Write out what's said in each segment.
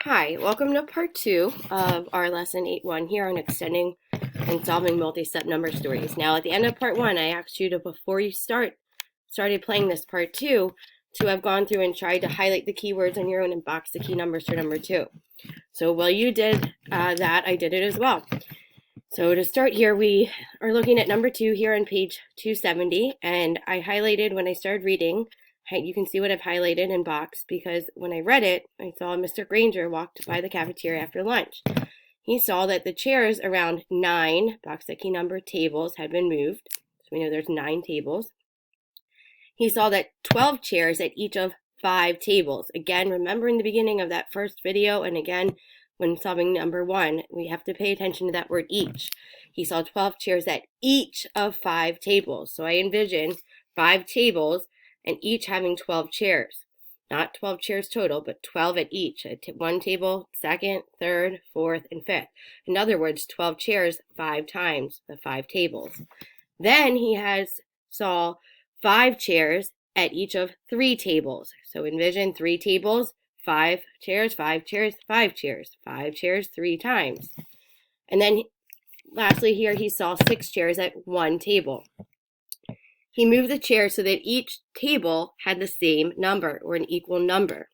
Hi, welcome to part 2 of our lesson 8.1 here on extending and solving multi-step number stories. Now at the end of part 1, I asked you to, before you started playing this part 2, to have gone through and tried to highlight the keywords on your own and box the key numbers for number 2. So while you did that, I did it as well. So to start here, we are looking at number 2 here on page 270, and I highlighted when I started reading. You can see what I've highlighted in box because when I read it, I saw Mr. Granger walked by the cafeteria after lunch. He saw that the chairs around 9 box the key number tables had been moved. So we know there's 9 tables. He saw that 12 chairs at each of 5 tables. Again, remember in the beginning of that first video, and again, when solving number 1, we have to pay attention to that word each. He saw 12 chairs at each of 5 tables. So I envision 5 tables and each having 12 chairs. Not 12 chairs total, but 12 at each. One table, second, third, fourth, and fifth. In other words, 12 chairs 5 times the 5 tables. Then he saw 5 chairs at each of 3 tables. So envision 3 tables, 5 chairs, 5 chairs, 5 chairs, 5 chairs 3 times. And then lastly here, he saw 6 chairs at 1 table. He moved the chairs so that each table had the same number or an equal number.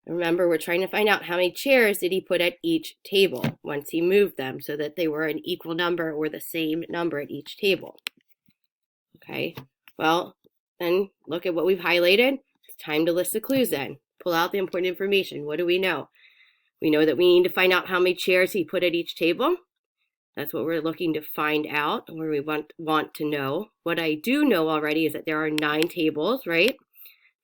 Remember, we're trying to find out how many chairs did he put at each table once he moved them so that they were an equal number or the same number at each table. Okay, well, then look at what we've highlighted. It's time to list the clues then. Pull out the important information. What do we know? We know that we need to find out how many chairs he put at each table. That's what we're looking to find out, where we want to know. What I do know already is that there are 9 tables, right?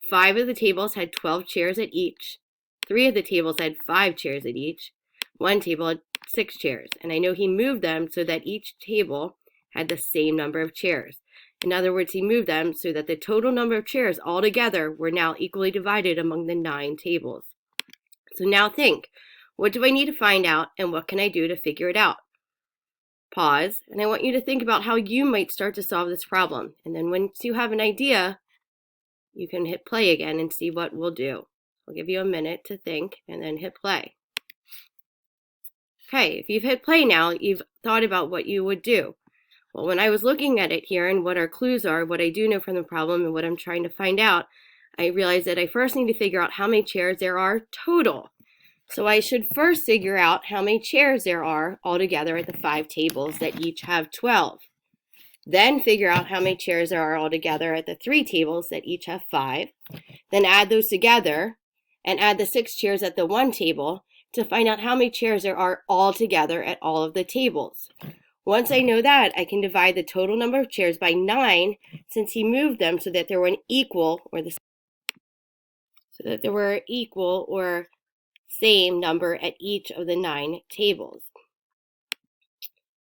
5 of the tables had 12 chairs at each. 3 of the tables had 5 chairs at each. 1 table had 6 chairs. And I know he moved them so that each table had the same number of chairs. In other words, he moved them so that the total number of chairs altogether were now equally divided among the 9 tables. So now think, what do I need to find out and what can I do to figure it out? Pause, and I want you to think about how you might start to solve this problem. And then once you have an idea, you can hit play again and see what we'll do. I'll give you a minute to think and then hit play. Okay, if you've hit play now, you've thought about what you would do. Well, when I was looking at it here and what our clues are, what I do know from the problem and what I'm trying to find out, I realized that I first need to figure out how many chairs there are total. So I should first figure out how many chairs there are altogether at the 5 tables that each have 12. Then figure out how many chairs there are altogether at the 3 tables that each have 5. Then add those together and add the 6 chairs at the 1 table to find out how many chairs there are altogether at all of the tables. Once I know that, I can divide the total number of chairs by 9 since he moved them so that there were an equal or same number at each of the 9 tables.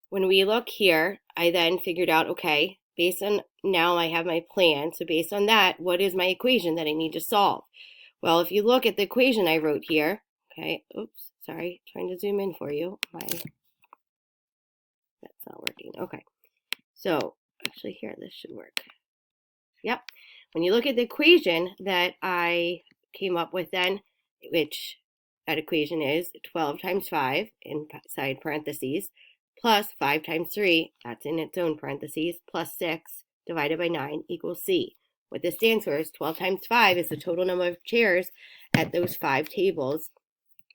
When we look here, I then figured out, okay, based on now I have my plan. So based on that, what is my equation that I need to solve? Well, if you look at the equation I wrote here, okay, oops, sorry, trying to zoom in for you. That's not working. Okay, so actually here, this should work. Yep, when you look at the equation that I came up with then, which that equation is 12 times 5 inside parentheses, plus 5 times 3, that's in its own parentheses, plus 6 divided by 9 equals C. What this stands for is 12 times 5 is the total number of chairs at those 5 tables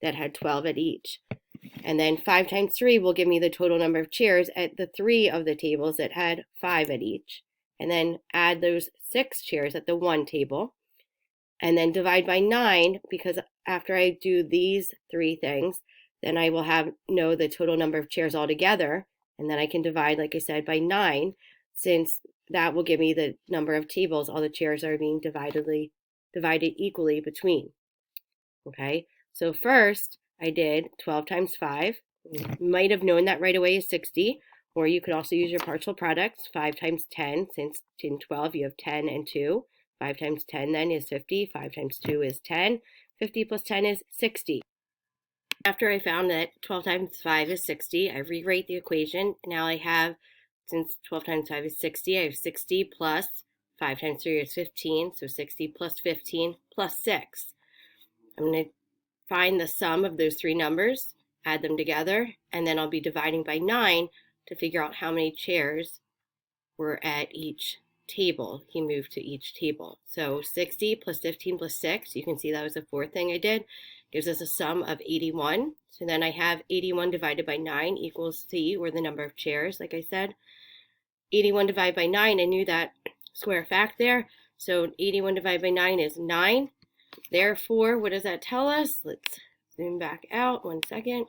that had 12 at each. And then 5 times 3 will give me the total number of chairs at the 3 of the tables that had 5 at each. And then add those 6 chairs at the 1 table. And then divide by 9, because after I do these 3 things, then I will know the total number of chairs altogether. And then I can divide, like I said, by 9, since that will give me the number of tables all the chairs are being divided equally between. Okay, so first I did 12 times 5. You might have known that right away is 60, or you could also use your partial products. 5 times 10, since in 12 you have 10 and 2. 5 times 10 then is 50. 5 times 2 is 10. 50 plus 10 is 60. After I found that 12 times 5 is 60, I rewrite the equation. Now I have, since 12 times 5 is 60, I have 60 plus 5 times 3 is 15, so 60 plus 15 plus 6. I'm going to find the sum of those three numbers, add them together, and then I'll be dividing by 9 to figure out how many chairs were at each table. He moved to each table. So 60 plus 15 plus 6, you can see that was the fourth thing I did, gives us a sum of 81. So then I have 81 divided by 9 equals C, or the number of chairs, like I said. 81 divided by 9, I knew that square fact there. So 81 divided by 9 is 9. Therefore, what does that tell us? Let's zoom back out 1 second.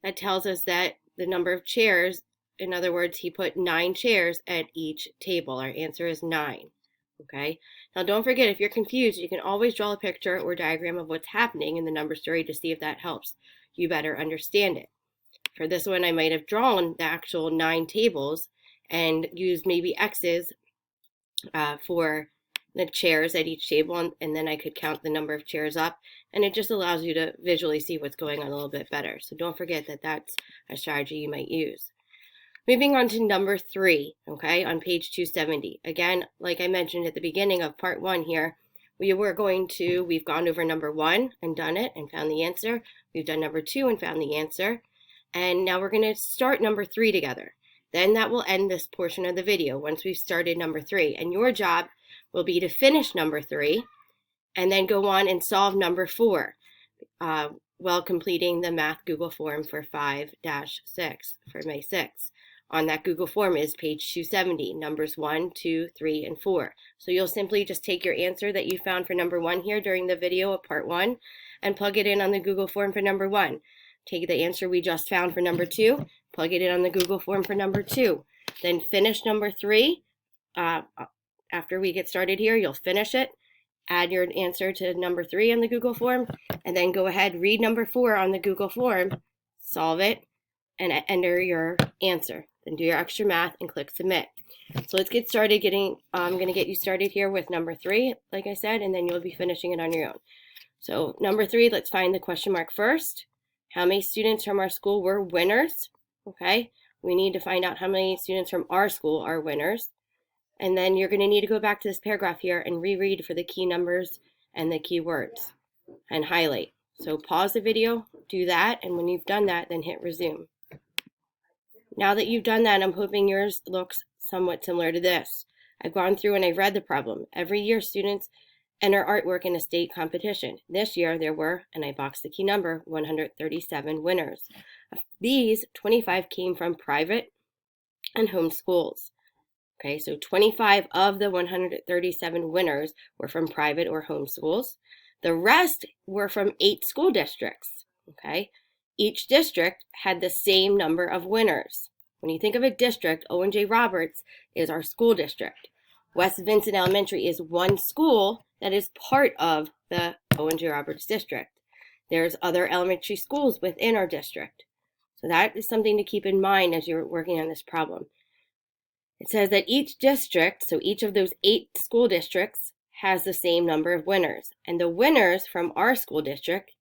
That tells us that the number of chairs, in other words, he put 9 chairs at each table. Our answer is 9. Okay. Now don't forget, if you're confused, you can always draw a picture or diagram of what's happening in the number story to see if that helps you better understand it. For this one, I might have drawn the actual 9 tables and used maybe X's for the chairs at each table, and then I could count the number of chairs up, and it just allows you to visually see what's going on a little bit better. So don't forget that that's a strategy you might use. Moving on to number 3, okay, on page 270. Again, like I mentioned at the beginning of part 1 here, we've gone over number 1 and done it and found the answer. We've done number 2 and found the answer. And now we're going to start number 3 together. Then that will end this portion of the video once we've started number 3. And your job will be to finish number 3 and then go on and solve number 4 while completing the Math Google form for 5-6 for May 6th. On that Google form is page 270, numbers 1, 2, 3, and 4. So you'll simply just take your answer that you found for number 1 here during the video of part 1 and plug it in on the Google form for number 1. Take the answer we just found for number 2, plug it in on the Google form for number 2. Then finish number 3. After we get started here, you'll finish it, add your answer to number 3 on the Google form, and then go ahead, read number 4 on the Google form, solve it, and enter your answer. Then do your extra math and click submit. So let's get started I'm going to get you started here with number 3, like I said, and then you'll be finishing it on your own. So number 3, let's find the question mark first. How many students from our school were winners? Okay, we need to find out how many students from our school are winners. And then you're going to need to go back to this paragraph here and reread for the key numbers and the key words and highlight. So pause the video, do that, and when you've done that, then hit resume. Now that you've done that, I'm hoping yours looks somewhat similar to this. I've gone through and I've read the problem. Every year, students enter artwork in a state competition. This year, there were, and I boxed the key number, 137 winners. Of these, 25 came from private and home schools. Okay, so 25 of the 137 winners were from private or home schools. The rest were from 8 school districts. Okay, each district had the same number of winners. When you think of a district, Owen J. Roberts is our school district. West Vincent Elementary is one school that is part of the Owen J. Roberts district. There's other elementary schools within our district. So that is something to keep in mind as you're working on this problem. It says that each district, so each of those 8 school districts, has the same number of winners. And the winners from our school district,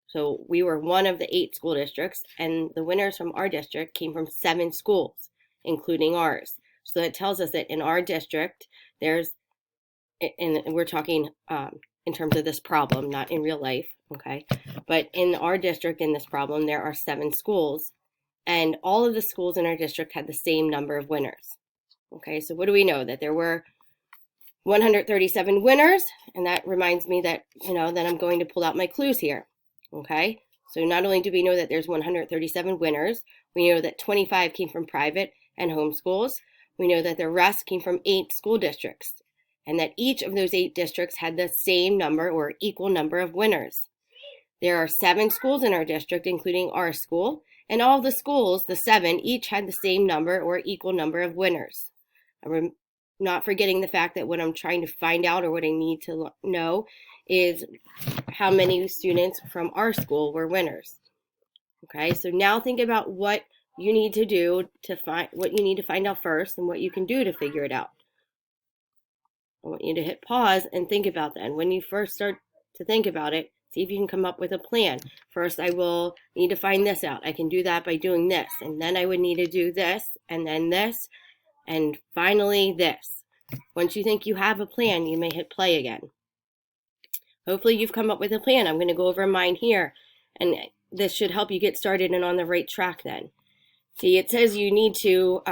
so we were one of the 8 school districts, and the winners from our district came from 7 schools, including ours. So that tells us that in our district, and we're talking in terms of this problem, not in real life, okay? But in our district, in this problem, there are 7 schools, and all of the schools in our district had the same number of winners. Okay, so what do we know? That there were 137 winners, and that reminds me that, that I'm going to pull out my clues here. Okay, so not only do we know that there's 137 winners, we know that 25 came from private and home schools. We know that the rest came from 8 school districts, and that each of those 8 districts had the same number or equal number of winners. There are 7 schools in our district, including our school, and all of the schools, the 7, each had the same number or equal number of winners. I'm not forgetting the fact that what I'm trying to find out, or what I need to know, is how many students from our school were winners. Okay, so now think about what you need to do to find out first, and what you can do to figure it out. I want you to hit pause and think about that. And when you first start to think about it, see if you can come up with a plan. First, I will need to find this out. I can do that by doing this, and then I would need to do this, and then this, and finally this. Once you think you have a plan, you may hit play again. Hopefully you've come up with a plan. I'm going to go over mine here, and this should help you get started and on the right track then. See, it says you need to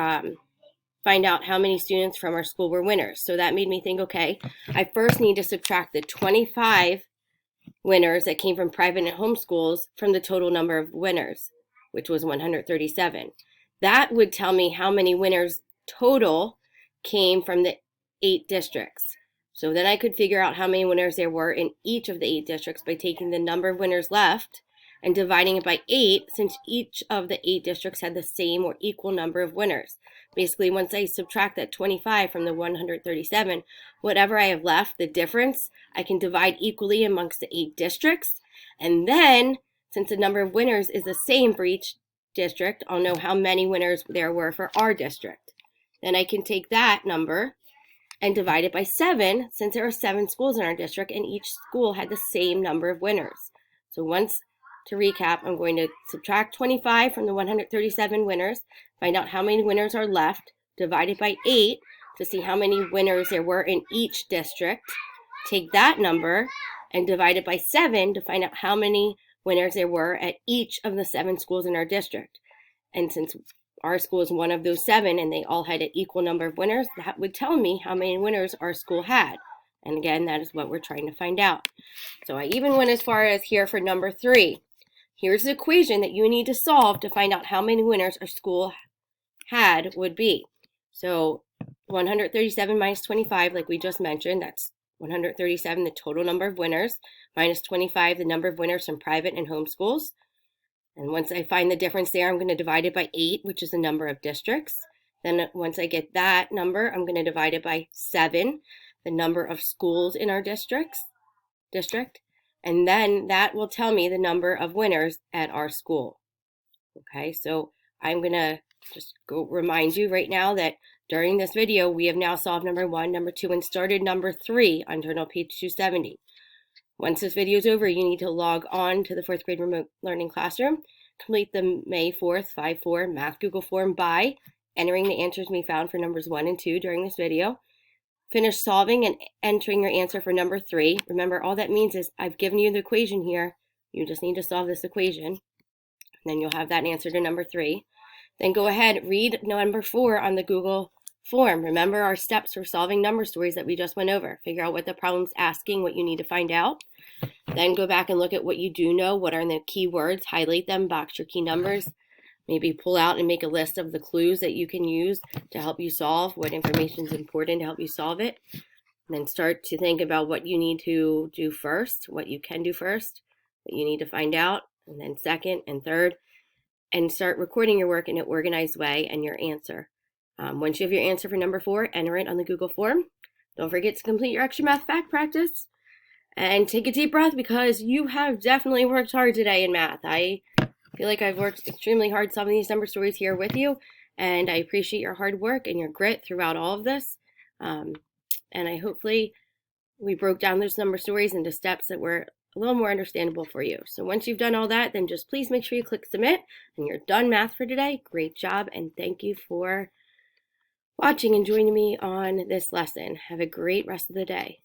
find out how many students from our school were winners. So that made me think, okay, I first need to subtract the 25 winners that came from private and home schools from the total number of winners, which was 137. That would tell me how many winners total came from the 8 districts. So then I could figure out how many winners there were in each of the 8 districts by taking the number of winners left and dividing it by 8, since each of the 8 districts had the same or equal number of winners. Basically, once I subtract that 25 from the 137, whatever I have left, the difference, I can divide equally amongst the 8 districts. And then, since the number of winners is the same for each district, I'll know how many winners there were for our district. Then I can take that number and divide it by 7, since there are 7 schools in our district and each school had the same number of winners. So to recap, I'm going to subtract 25 from the 137 winners, find out how many winners are left, divide it by 8 to see how many winners there were in each district, take that number and divide it by 7 to find out how many winners there were at each of the 7 schools in our district. And since our school is one of those 7 and they all had an equal number of winners, that would tell me how many winners our school had. And again, that is what we're trying to find out. So I even went as far as here for number 3. Here's the equation that you need to solve to find out how many winners our school had would be. So 137 minus 25, like we just mentioned, that's 137, the total number of winners, minus 25, the number of winners from private and home schools. And once I find the difference there, I'm going to divide it by 8, which is the number of districts. Then once I get that number, I'm going to divide it by 7, the number of schools in our district. And then that will tell me the number of winners at our school. Okay, so I'm going to just go remind you right now that during this video, we have now solved number 1, number 2, and started number 3 on journal page 270. Once this video is over, you need to log on to the 4th grade remote learning classroom, complete the May 4th 5-4 math Google form by entering the answers we found for numbers 1 and 2 during this video. Finish solving and entering your answer for number 3. Remember, all that means is I've given you the equation here. You just need to solve this equation. And then you'll have that answer to number 3. Then go ahead, read number 4 on the Google form. Remember our steps for solving number stories that we just went over. Figure out what the problem's asking, what you need to find out. Then go back and look at what you do know. What are the key words? Highlight them, box your key numbers. Maybe pull out and make a list of the clues that you can use to help you solve what information is important to help you solve it. And then start to think about what you need to do first, what you can do first, what you need to find out, and then second and third, and start recording your work in an organized way and your answer. Once you have your answer for number 4, enter it on the Google form. Don't forget to complete your extra math fact practice. And take a deep breath, because you have definitely worked hard today in math. I feel like I've worked extremely hard solving these number stories here with you, and I appreciate your hard work and your grit throughout all of this. And hopefully we broke down those number stories into steps that were a little more understandable for you. So once you've done all that, then just please make sure you click submit, and you're done math for today. Great job, and thank you for watching and joining me on this lesson. Have a great rest of the day.